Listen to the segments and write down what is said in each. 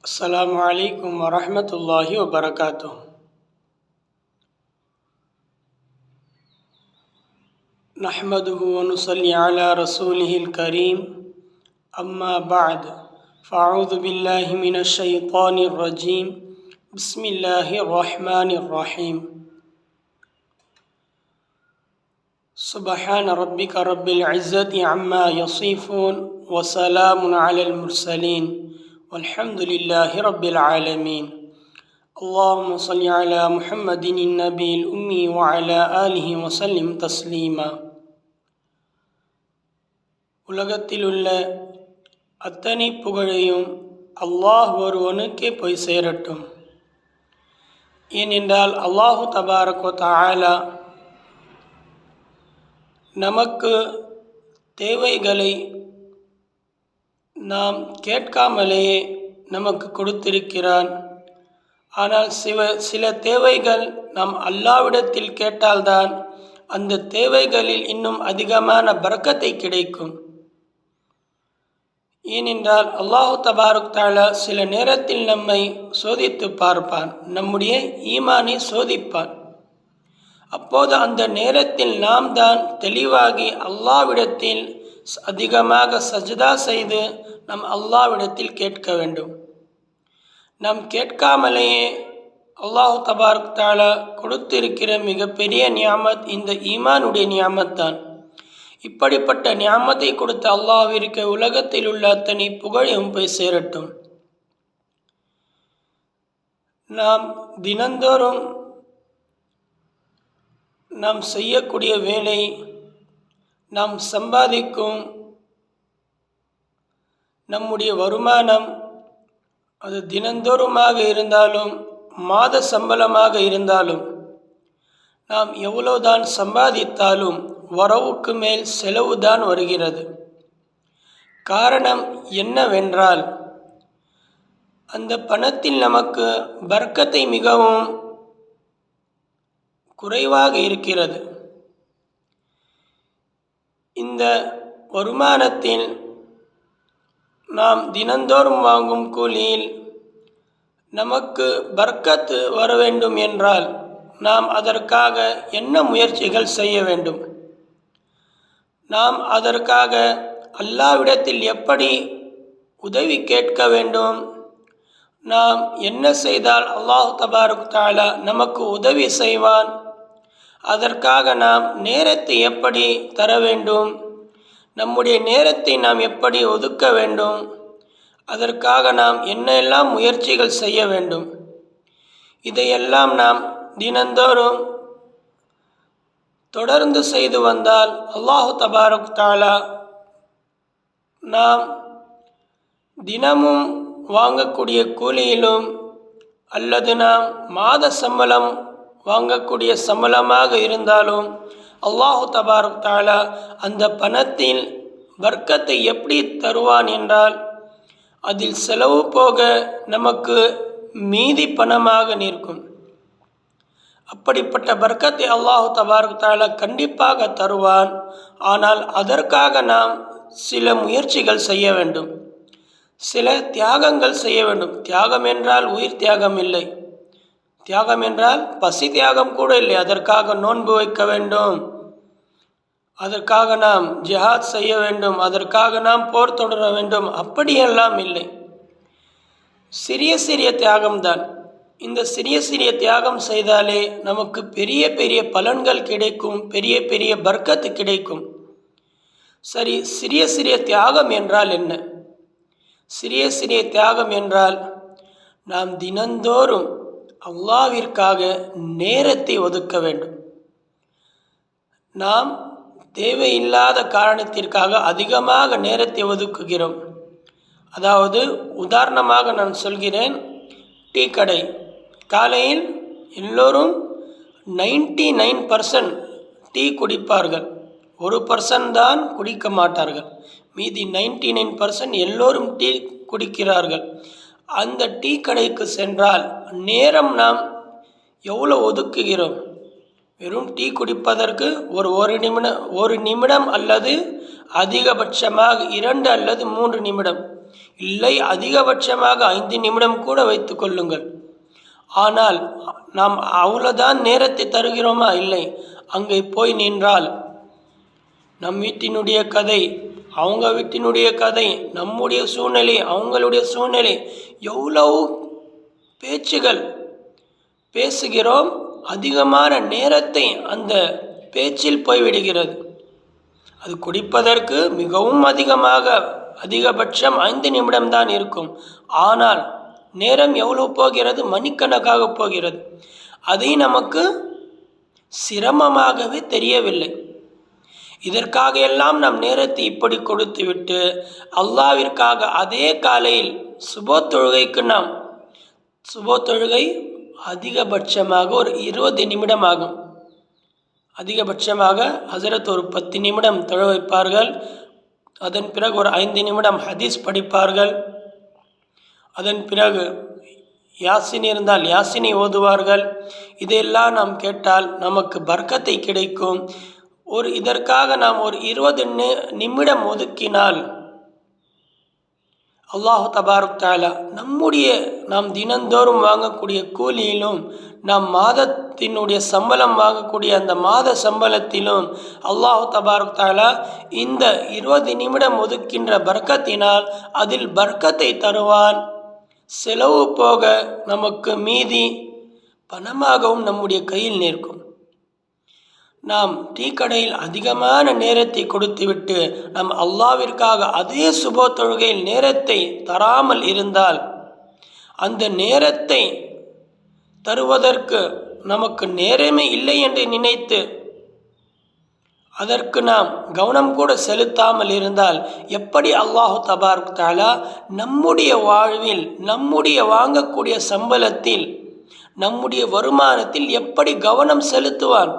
السلام عليكم ورحمة الله وبركاته. نحمده ونصلي على رسوله الكريم. أما بعد فأعوذ بالله من الشيطان الرجيم. بسم الله الرحمن الرحيم. سبحان ربك رب العزة عما يصفون وسلام على المرسلين والحمد لله رب العالمين. اللهم صل على محمد النبي الأمي وعلى آله وسلم تسليما. உலகத்தில் உள்ள அத்தனை புகழையும் அல்லாஹ் ஒருவனுக்கே போய் சேரட்டும். ஏனென்றால் அல்லாஹு தபாரக் வ தஆலா நமக்கு தேவைகளை நாம் கேட்காமலேயே நமக்கு கொடுத்திருக்கிறான். ஆனால் சில தேவைகள் நாம் அல்லாஹ்விடத்தில் கேட்டால்தான் அந்த தேவைகளில் இன்னும் அதிகமான பரக்கத்தை கிடைக்கும். ஏனென்றால் அல்லாஹு தபாரக் தஆலா சில நேரத்தில் நம்மை சோதித்து பார்ப்பான், நம்முடைய ஈமானை சோதிப்பான். அப்போது அந்த நேரத்தில் நாம் தான் தெளிவாகி அல்லாஹ்விடத்தில் அதிகமாக சஜ்தா செய்து நம் அல்லாஹ்விடத்தில் கேட்க வேண்டும். நாம் கேட்காமலேயே அல்லாஹு தபாரக் தஆலா கொடுத்திருக்கிற மிகப்பெரிய நியாமத் இந்த ஈமானுடைய நியாமத் தான். இப்படிப்பட்ட நியாமத்தை கொடுத்த அல்லாஹ்விற்கு உலகத்தில் உள்ள அத்தனை புகழும் போய் சேரட்டும். நாம் தினந்தோறும் நாம் செய்யக்கூடிய வேலை, நாம் சம்பாதிக்கும் நம்முடைய வருமானம், அது தினந்தோறுமாக இருந்தாலும் மாத சம்பளமாக இருந்தாலும் நாம் எவ்வளவுதான் சம்பாதித்தாலும் வரவுக்கு மேல் செலவு தான் வருகிறது. காரணம் என்னவென்றால் அந்த பணத்தில் நமக்கு பர்க்கத்தை மிகவும் குறைவாக இருக்கிறது. இந்த வருமானத்தில் நாம் தினந்தோறும் வாங்கும் கூலியில் நமக்கு பர்க்கத்து வர வேண்டும் என்றால் நாம் அதற்காக என்ன முயற்சிகள் செய்ய வேண்டும்? நாம் அதற்காக அல்லாஹ்விடத்தில் எப்படி உதவி கேட்க வேண்டும்? நாம் என்ன செய்தால் அல்லாஹ் தபாரக் தஆலா நமக்கு உதவி செய்வான்? அதற்காக நாம் நேரத்தை எப்படி தர வேண்டும்? நம்முடைய நேரத்தை நாம் எப்படி ஒதுக்க வேண்டும்? அதற்காக நாம் என்னெல்லாம் முயற்சிகள் செய்ய வேண்டும்? இதையெல்லாம் நாம் தினந்தோறும் தொடர்ந்து செய்து வந்தால் அல்லாஹு தபாரக் தஆலா நாம் தினமும் வாங்கக்கூடிய கூலியிலும் அல்லது நாம் மாத சம்பளம் வாங்கக்கூடிய சம்பளமாக இருந்தாலும் அல்லாஹு தபாரக் தஆலா அந்த பணத்தில் பர்க்கத்தை எப்படி தருவான் என்றால் அதில் செலவு போக நமக்கு மீதி பணமாக நிற்கும். அப்படிப்பட்ட பர்க்கத்தை அல்லாஹு தபாரக் தஆலா கண்டிப்பாக தருவான். ஆனால் அதற்காக நாம் சில முயற்சிகள் செய்ய வேண்டும், சில தியாகங்கள் செய்ய வேண்டும். தியாகம் என்றால் உயிர் தியாகம் இல்லை, தியாகம் என்றால் பசி தியாகம் கூட இல்லை. அதற்காக நோன்பு வைக்க வேண்டும், அதற்காக நாம் ஜிஹாத் செய்ய வேண்டும், அதற்காக நாம் போர் தொடர வேண்டும், அப்படியெல்லாம் இல்லை. சிறிய சிறிய தியாகம்தான். இந்த சிறிய சிறிய தியாகம் செய்தாலே நமக்கு பெரிய பெரிய பலன்கள் கிடைக்கும், பெரிய பெரிய பர்க்கத்து கிடைக்கும். சரி, சிறிய சிறிய தியாகம் என்றால் என்ன? சிறிய சிறிய தியாகம் என்றால் நாம் தினந்தோறும் அல்லாஹ்விற்காக நேரத்தை ஒதுக்க வேண்டும். நாம் தேவையில்லாத காரணத்திற்காக அதிகமாக நேரத்தை ஒதுக்குகிறோம். அதாவது உதாரணமாக நான் சொல்கிறேன், டீ கடை. காலையில் எல்லோரும் 99% டீ குடிப்பார்கள், 1% தான் குடிக்க மாட்டார்கள். மீதி 99% எல்லோரும் டீ குடிக்கிறார்கள். அந்த டீ கடைக்கு சென்றால் நேரம் நாம் எவ்வளோ ஒதுக்குகிறோம்? வெறும் டீ குடிப்பதற்கு ஒரு நிமிடம் அல்லது அதிகபட்சமாக 2 அல்லது 3 நிமிடம். இல்லை அதிகபட்சமாக 5 நிமிடம் கூட வைத்து கொள்ளுங்கள். ஆனால் நாம் அவ்வளோதான் நேரத்தை தருகிறோமா? இல்லை. அங்கே போய் நின்றால் நம் வீட்டினுடைய கதை, அவங்க வீட்டினுடைய கதை, நம்முடைய சூழ்நிலை, அவங்களுடைய சூழ்நிலை, எவ்வளவு பேச்சுகள் பேசுகிறோம். அதிகமான நேரத்தை அந்த பேச்சில் போய்விடுகிறது. அது குடிப்பதற்கு மிகவும் அதிகபட்சம் 5 நிமிடம்தான் இருக்கும். ஆனால் நேரம் எவ்வளவு போகிறது? மணிக்கணக்காக போகிறது. அதை நமக்கு சிரமமாகவே தெரியவில்லை. இதற்காக எல்லாம் நம் நேரத்தை இப்படி கொடுத்துவிட்டு அல்லாவிற்காக அதே காலையில் சுபோ தொழுகை அதிகபட்சமாக ஒரு 20 நிமிடம் ஆகும். அதிகபட்சமாக ஹசரத் ஒரு 10 நிமிடம் தொழ வைப்பார்கள். அதன் பிறகு ஒரு 5 நிமிடம் ஹதீஸ் படிப்பார்கள். அதன் பிறகு யாசின் இருந்தால் யாசினை ஓதுவார்கள். இதையெல்லாம் நாம் கேட்டால் நமக்கு பர்க்கத்தை கிடைக்கும். இதற்காக நாம் ஒரு 20 நிமிடம் ஒதுக்கினால் அல்லாஹு தபாரக் தஆலா நாம் தினந்தோறும் வாங்கக்கூடிய கூலியிலும், நாம் மாதத்தினுடைய சம்பளம் வாங்கக்கூடிய அந்த மாத சம்பளத்திலும் அல்லாஹு தபாரக் தஆலா இந்த 20 நிமிடம் ஒதுக்கின்ற பர்க்கத்தினால் அதில் பர்க்கத்தை தருவான். செலவு போக நமக்கு மீதி பணமாகவும் நம்முடைய கையில் நிற்கும். நாம் டீ கடையில் அதிகமான நேரத்தை கொடுத்துவிட்டு நம் அல்லாவிற்காக அதே சுப தொழுகையில் நேரத்தை தராமல் இருந்தால், அந்த நேரத்தை தருவதற்கு நமக்கு நேரமே இல்லை என்று நினைத்து அதற்கு நாம் கவனம் கூட செலுத்தாமல் இருந்தால், எப்படி அல்லாஹு தபாரக் தஆலா நம்முடைய வாழ்வில், நம்முடைய வாங்கக்கூடிய சம்பளத்தில், நம்முடைய வருமானத்தில் எப்படி கவனம் செலுத்துவான்?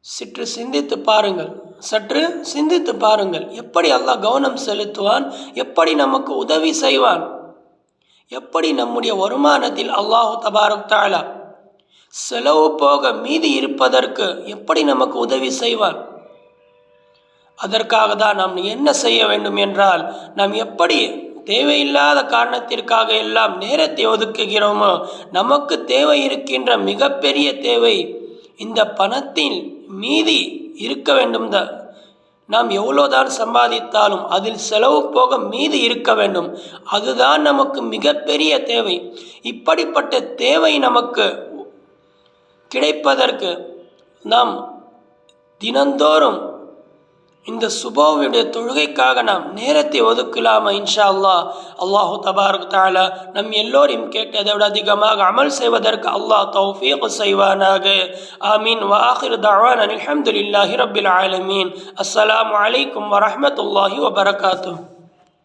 சற்று சிந்தித்து பாருங்கள். எப்படி அல்லாஹ் கவனம் செலுத்துவான்? எப்படி நமக்கு உதவி செய்வான்? எப்படி நம்முடைய வருமானத்தில் அல்லாஹு தபாரக் தஆலா செலவு போக மீதி இருப்பதற்கு எப்படி நமக்கு உதவி செய்வான்? அதற்காக தான் நாம் என்ன செய்ய வேண்டும் என்றால், நாம் எப்படி தேவையில்லாத காரணத்திற்காக எல்லாம் நேரத்தை ஒதுக்குகிறோமோ, நமக்கு தேவை இருக்கின்ற மிகப்பெரிய தேவை இந்த பணத்தில் மீதி இருக்க வேண்டும். நாம் எவ்வளோதான் சம்பாதித்தாலும் அதில் செலவு போக மீதி இருக்க வேண்டும். அதுதான் நமக்கு மிகப்பெரிய தேவை. இப்படிப்பட்ட தேவை நமக்கு கிடைப்பதற்கு நாம் தினந்தோறும் இந்த சுபோவுடைய தொழுகைக்காக நாம் நேரத்தை ஒதுக்கலாமா? இன்ஷா அல்லாஹ். அல்லாஹு தபாரக் தஆலா நம் எல்லோரையும் கேட்டதை விட அதிகமாக அமல் செய்வதற்கு அல்லாஹ் தௌஃபீக் செய்வானாக. ஆமீன். வ ஆகிரு தஅவானா அல்ஹம்துலில்லாஹி ரப்பில் ஆலமீன். அஸ்ஸலாமு அலைக்கும் வ ரஹ்மத்துல்லாஹி வ பரகாத்துஹு.